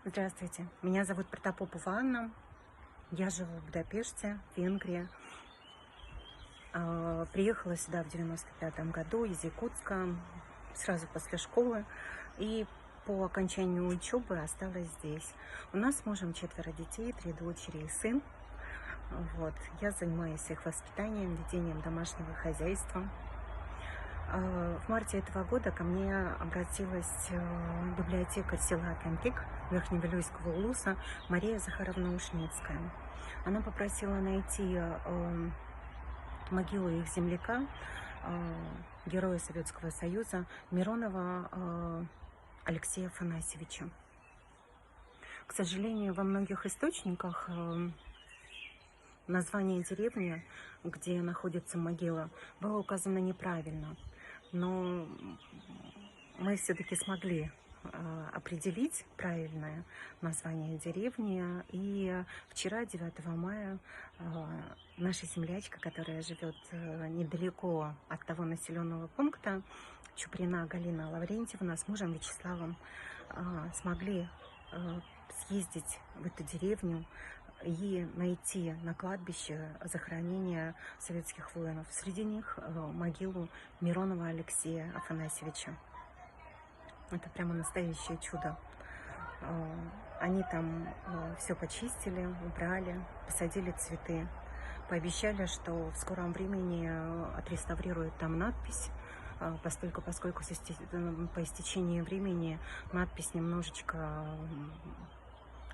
Здравствуйте, меня зовут Протопопова Анна, я живу в Будапеште, Венгрия. Приехала сюда в 95-м году из Якутска, сразу после школы, и по окончанию учебы осталась здесь. У нас с мужем 4 детей, 3 дочери и сын. Вот. Я занимаюсь их воспитанием, ведением домашнего хозяйства. В марте этого года ко мне обратилась библиотекарь села Кемпик Верхневилюйского улуса Мария Захаровна Ушницкая. Она попросила найти могилу их земляка, героя Советского Союза Миронова Алексея Афанасьевича. К сожалению, во многих источниках название деревни, где находится могила, было указано неправильно. Но мы все-таки смогли определить правильное название деревни. И вчера, 9 мая, наша землячка, которая живет недалеко от того населенного пункта, Чуприна Галина Лаврентьевна с мужем Вячеславом смогли съездить в эту деревню и найти на кладбище захоронения советских воинов. Среди них могилу Миронова Алексея Афанасьевича. Это прямо настоящее чудо. Они там все почистили, убрали, посадили цветы. Пообещали, что в скором времени отреставрируют там надпись, поскольку по истечении времени надпись немножечко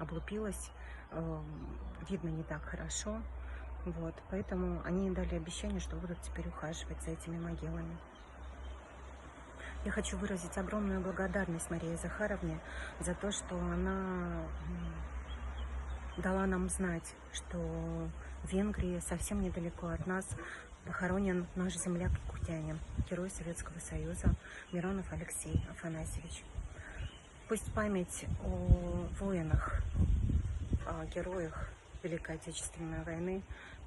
облупилась, видно не так хорошо. Вот, поэтому они дали обещание, что будут теперь ухаживать за этими могилами. Я хочу выразить огромную благодарность Марии Захаровне за то, что она дала нам знать, что в Венгрии, совсем недалеко от нас, похоронен наш земляк-якутянин, герой Советского Союза Миронов Алексей Афанасьевич. Пусть память о воинах, о героях Великой Отечественной войны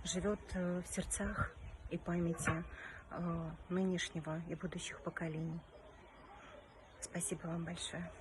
живет в сердцах и памяти нынешнего и будущих поколений. Спасибо вам большое.